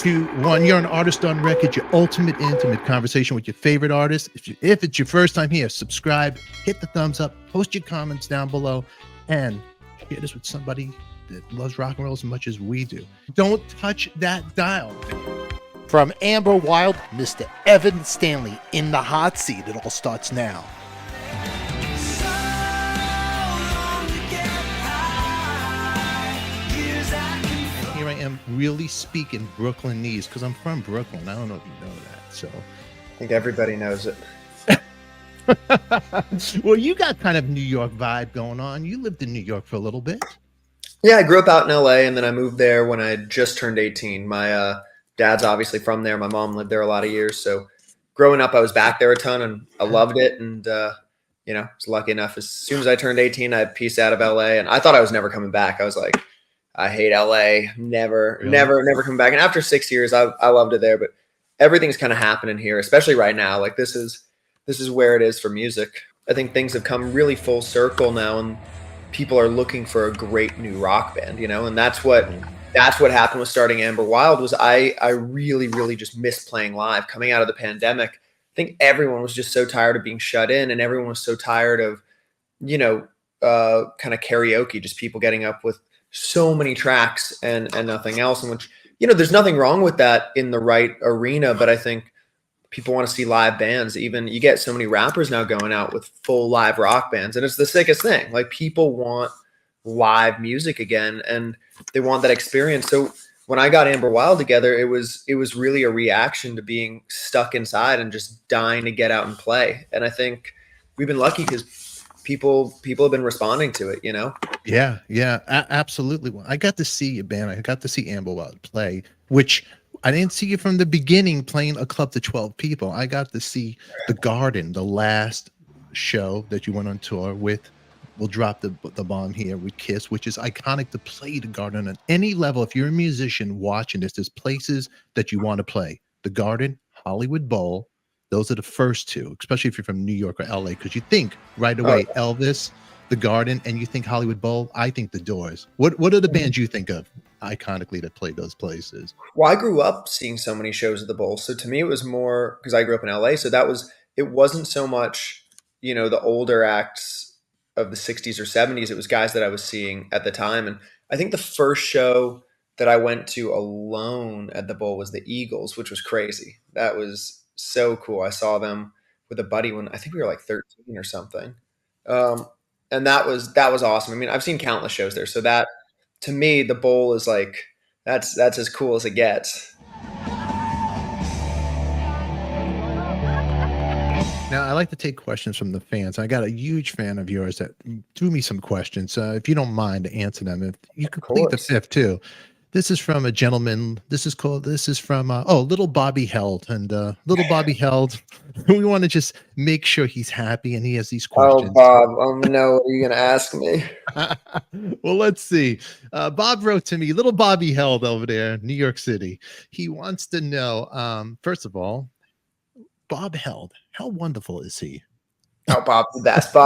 2, 1. You're an artist on record, your ultimate intimate conversation with your favorite artist. If it's your first time here, subscribe, hit the thumbs up, post your comments down below, and share this with somebody that loves rock and roll as much as we do. Don't touch that dial. From Amber Wild, Mr. Evan Stanley in the hot seat. It all starts now. Here I am really speaking Brooklynese because I'm from Brooklyn. I don't know if you know that. So I think everybody knows it. Well, you got kind of New York vibe going on. You lived in New York for a little bit. Yeah, I grew up out in LA, and then I moved there when I had just turned 18. My dad's obviously from there. My mom lived there a lot of years. So growing up, I was back there a ton, and I loved it. And, was lucky enough. As soon as I turned 18, I pieced out of LA, and I thought I was never coming back. I was like, I hate LA. Never come back. And after 6 years, I loved it there. But everything's kind of happening here, especially right now. Like this is where it is for music. I think things have come really full circle now, and people are looking for a great new rock band, and that's what happened with starting Amber Wild. Was I really, really just missed playing live coming out of the pandemic. I think everyone was just so tired of being shut in, and everyone was so tired of, kind of karaoke, just people getting up with so many tracks and nothing else. And which, there's nothing wrong with that in the right arena, but I think people want to see live bands. Even you get so many rappers now going out with full live rock bands, and it's the sickest thing. Like people want live music again, and they want that experience. So when I got Amber Wild together, it was really a reaction to being stuck inside and just dying to get out and play. And I think we've been lucky because people have been responding to it, Yeah, absolutely. Well, I got to see you, man. I got to see Amber Wild play, which I didn't see you from the beginning playing a club to 12 people. I got to see the Garden, the last show that you went on tour with. We'll drop the bomb here with Kiss, which is iconic to play the Garden on any level. If you're a musician watching this, there's places that you want to play. The Garden, Hollywood Bowl. Those are the first two, especially if you're from New York or LA, because you think right away Elvis, the Garden, and you think Hollywood Bowl. I think the Doors. What are the bands you think of iconically that played those places? Well, I grew up seeing so many shows at the Bowl. So to me, it was more because I grew up in LA. So it wasn't so much, the older acts of the 60s or 70s. It was guys that I was seeing at the time. And I think the first show that I went to alone at the Bowl was the Eagles, which was crazy. That was so cool. I saw them with a buddy when I think we were like 13 or something. And that was awesome. I mean, I've seen countless shows there. So that, to me, the Bowl is like, that's as cool as it gets. Now, I like to take questions from the fans. I got a huge fan of yours that threw me some questions. If you don't mind to answer them, if you could complete the fifth too. This is from a gentleman. This is from Little Bobby Held. And Little Bobby Held, we want to just make sure he's happy, and he has these questions. Oh, Bob, no, what are you going to ask me? Well, let's see. Bob wrote to me, Little Bobby Held over there, New York City. He wants to know, first of all, Bob Held, how wonderful is he? Oh, Bob's the best.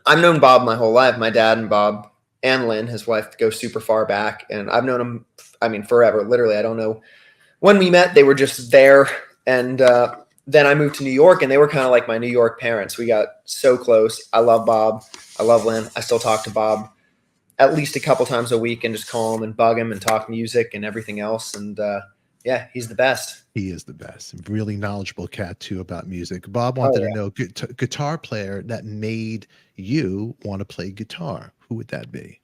I've known Bob my whole life. My dad and Bob and Lynn, his wife, go super far back. And I've known him, forever. Literally, I don't know when we met. They were just there. And then I moved to New York, and they were kind of like my New York parents. We got so close. I love Bob. I love Lynn. I still talk to Bob at least a couple times a week and just call him and bug him and talk music and everything else. And yeah, he's the best. He is the best. Really knowledgeable cat too about music. Bob wanted to know guitar player that made you want to play guitar. Who would that be?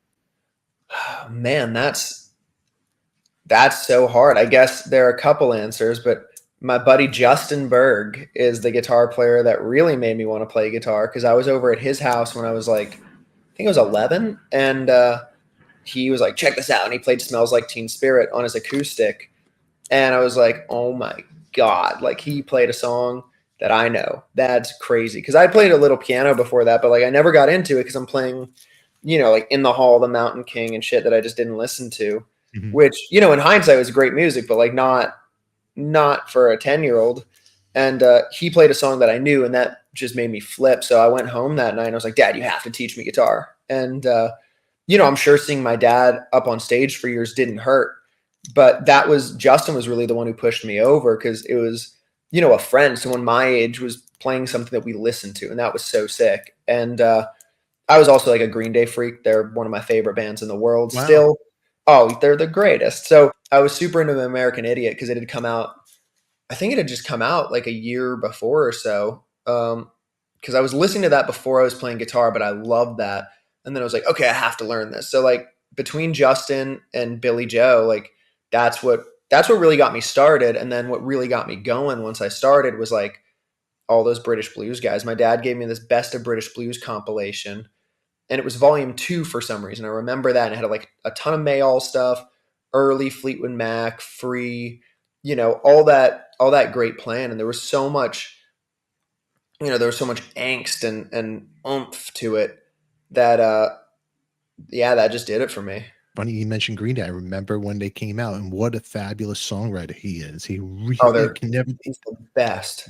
Oh, man, that's so hard. I guess there are a couple answers, but my buddy Justin Berg is the guitar player that really made me want to play guitar, because I was over at his house when I was like, I think I was 11, and he was like, check this out. And he played Smells Like Teen Spirit on his acoustic. And I was like, oh my God, like he played a song that I know. That's crazy. Because I played a little piano before that, but like I never got into it because I'm playing, like In the Hall, the Mountain King and shit that I just didn't listen to, which, in hindsight was great music, but like not for a 10-year-old. And he played a song that I knew, and that just made me flip. So I went home that night and I was like, Dad, you have to teach me guitar. And, I'm sure seeing my dad up on stage for years didn't hurt. But Justin was really the one who pushed me over, because it was, a friend, someone my age was playing something that we listened to, and that was so sick. And I was also like a Green Day freak. They're one of my favorite bands in the world Wow. still. Oh, they're the greatest. So I was super into American Idiot because it had come out. I think it had just come out like a year before or so. Because I was listening to that before I was playing guitar, but I loved that. And then I was like, okay, I have to learn this. So like between Justin and Billy Joe, like that's what really got me started. And then what really got me going once I started was like all those British blues guys. My dad gave me this Best of British Blues compilation, and it was volume 2 for some reason. I remember that, and it had like a ton of Mayall stuff, early Fleetwood Mac, Free, all that great playing. And there was so much, angst and oomph to it that that just did it for me. Funny you mentioned Green Day. I remember when they came out, and what a fabulous songwriter he is. He Oh, really can never. he's the best.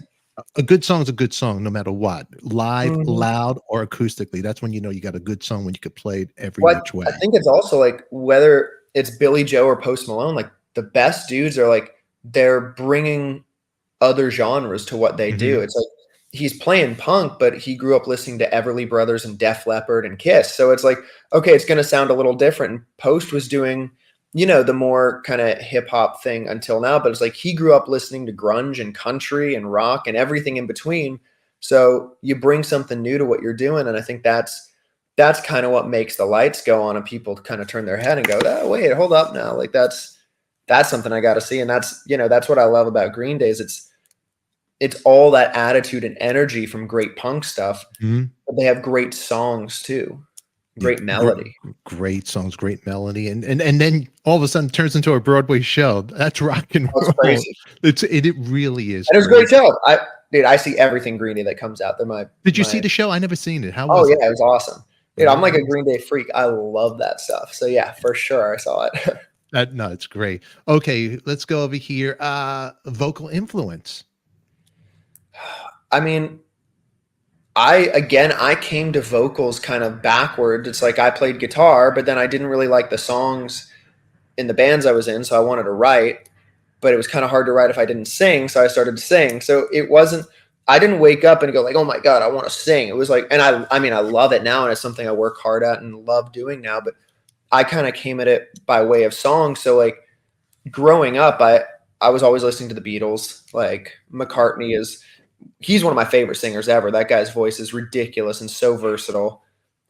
A good song is a good song, no matter what, live, Mhm. loud, or acoustically. That's when you know you got a good song, when you could play it every What which way. I think it's also like whether it's Billy Joe or Post Malone, like the best dudes are like they're bringing other genres to what they do. Mhm. It's like he's playing punk, but he grew up listening to Everly Brothers and Def Leppard and Kiss. So it's like, okay, it's going to sound a little different. And Post was doing, the more kind of hip hop thing until now, but it's like he grew up listening to grunge and country and rock and everything in between. So you bring something new to what you're doing, and I think that's kind of what makes the lights go on and people kind of turn their head and go, oh, wait, hold up now. Like that's something I got to see. And that's what I love about Green Day is it's all that attitude and energy from great punk stuff, Mhm. but they have great songs too, Yeah, great melody. great songs, great melody, and then all of a sudden turns into a Broadway show. That's rock and That's roll. crazy. It really is And it was a great crazy. show. I see everything Green Day that comes out. They're Did you see my the show? I never seen it. How oh was it? yeah, it was awesome. Dude, I'm like a Nice. Green Day freak. I love that stuff. So yeah, for sure I saw it. No, it's great. Okay, let's go over here. Vocal influence. I mean, I came to vocals kind of backwards. It's like I played guitar, but then I didn't really like the songs in the bands I was in, so I wanted to write, but it was kind of hard to write if I didn't sing, so I started to sing. So I didn't wake up and go like, "Oh my god, I want to sing." It was like, and I mean, I love it now, and it's something I work hard at and love doing now, but I kind of came at it by way of song. So like growing up, I was always listening to the Beatles. Like McCartney he's one of my favorite singers ever. That guy's voice is ridiculous and so versatile.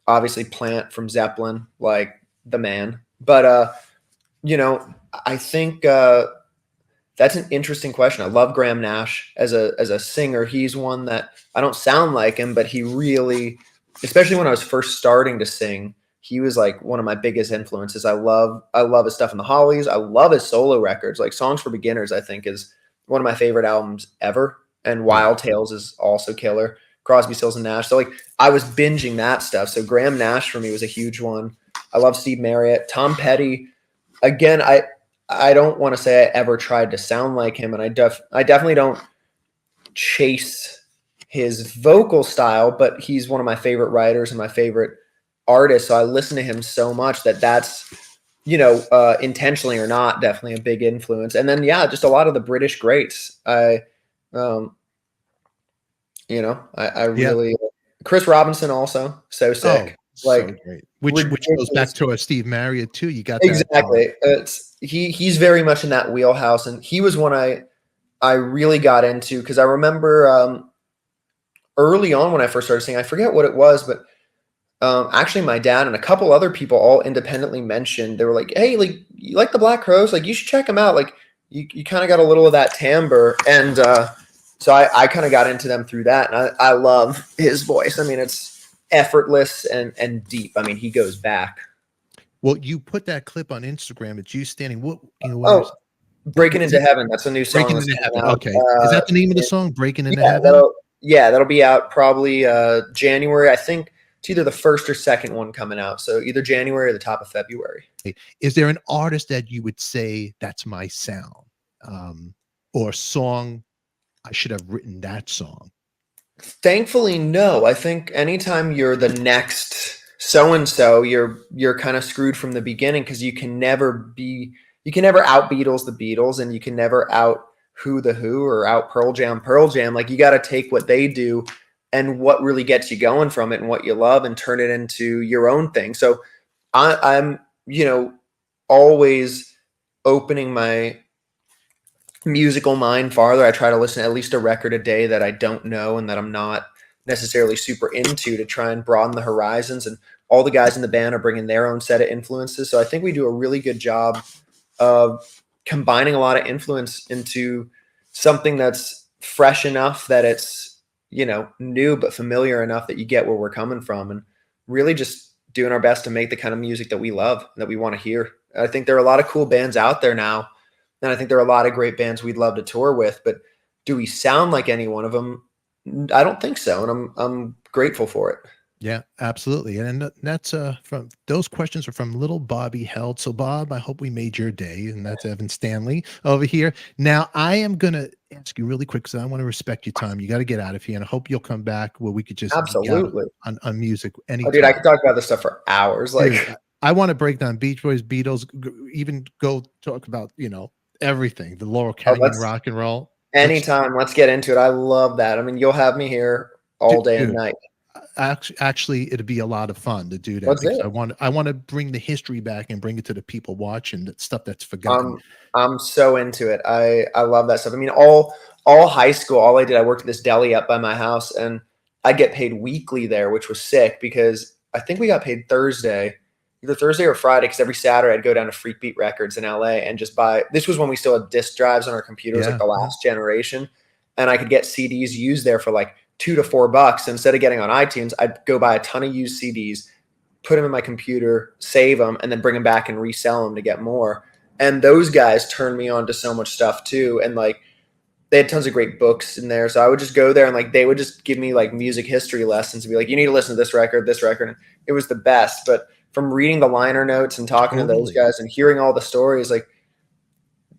Obviously Plant from Zeppelin, like the man. But I think that's an interesting question. I love Graham Nash as a singer. He's one that I don't sound like him, but he really, especially when I was first starting to sing, he was like one of my biggest influences. I love his stuff in the Hollies. I love his solo records. Like Songs for Beginners, I think is one of my favorite albums ever. And Yeah. Wild Tales is also killer. Crosby, Stills and Nash. So like I was binging that stuff. So Graham Nash for me was a huge one. I love Steve Marriott, Tom Petty. Again, I don't want to say I ever tried to sound like him, and I definitely don't chase his vocal style, but he's one of my favorite writers and my favorite artists. So I listen to him so much that's intentionally or not, definitely a big influence. And then yeah, just a lot of the British greats. Um, I Yeah. really Chris Robinson also so Oh, sick, so like great. Which goes back ridiculous. to Steve Marriott too. You got that. Exactly. He's very much in that wheelhouse, and he was one I really got into because I remember early on when I first started singing. I forget what it was, but actually, my dad and a couple other people all independently mentioned they were like, "Hey, like you like the Black Crowes? Like you should check them out. Like you kind of got a little of that timbre." And so I kind of got into them through that, and I love his voice. I mean, it's effortless and deep. I mean, he goes back. Well, you put that clip on Instagram. It's you standing. Where Oh, is Breaking is Into it? Heaven. That's a new song Breaking that's into coming Heaven. out. Okay, is that the name of the song? Breaking into Yeah, Heaven. that'll be out probably January. I think it's either the first or second one coming out. So either January or the top of February. Is there an artist that you would say that's my sound, or song? I should have written that song. Thankfully, no. I think anytime you're the next so and so, you're kind of screwed from the beginning because you can never be you can never out Beatles the Beatles, and you can never out Who the Who or out Pearl Jam Pearl Jam. Like, you got to take what they do and what really gets you going from it and what you love and turn it into your own thing. So I'm, always opening my musical mind farther. I try to listen to at least a record a day that I don't know and that I'm not necessarily super into, to try and broaden the horizons. And all the guys in the band are bringing their own set of influences. So I think we do a really good job of combining a lot of influence into something that's fresh enough that it's, new but familiar enough that you get where we're coming from, and really just doing our best to make the kind of music that we love, that we want to hear. I think there are a lot of cool bands out there now, and I think there are a lot of great bands we'd love to tour with, but do we sound like any one of them? I don't think so, and I'm grateful for it. Yeah, absolutely. And that's from those questions are from little Bobby Held. So Bob, I hope we made your day. And that's Evan Stanley over here. Now I am gonna ask you really quick because I want to respect your time. You got to get out of here, and I hope you'll come back where we could just geek out Absolutely. on music Oh, dude, I anytime. could talk about this stuff for hours. Dude, Like, I want to break down Beach Boys, Beatles, even go talk about, everything, the Laurel oh, Canyon rock and roll. Let's anytime. Let's get into it. I love that. I mean, you'll have me here all day and dude. night. Actually, it'd be a lot of fun to do that Let's because do I want to bring the history back and bring it to the people watching that stuff that's forgotten. I'm so into it. I love that stuff. I mean, all high school, all I did, I worked at this deli up by my house, and I get paid weekly there, which was sick because I think we got paid Thursday, either Thursday or Friday, because every Saturday I'd go down to Freak Beat Records in LA and just buy. This was when we still had disc drives on our computers, like Yeah, the last generation, and I could get CDs used there for like $2 to $4. Instead of getting on iTunes, I'd go buy a ton of used CDs, put them in my computer, save them, and then bring them back and resell them to get more. And those guys turned me on to so much stuff too. And like, they had tons of great books in there. So I would just go there and like, they would just give me like music history lessons and be like, you need to listen to this record, this record. And it was the best. But from reading the liner notes and talking to those totally. guys and hearing all the stories, like,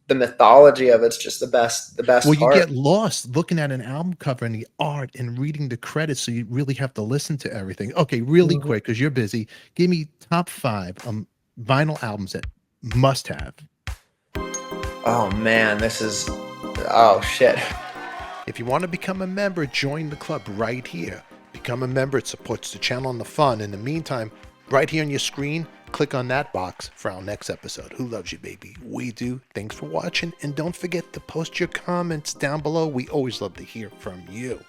the mythology of it's just the best Well, you part. get lost looking at an album cover and the art and reading the credits, so you really have to listen to everything. Okay, really Mhm. quick because you're busy. Give me top five vinyl albums that must have. Oh man, oh shit. If you want to become a member, join the club right here. Become a member, it supports the channel and the fun. In the meantime, right here on your screen, click on that box for our next episode. Who loves you, baby? We do. Thanks for watching, and don't forget to post your comments down below. We always love to hear from you.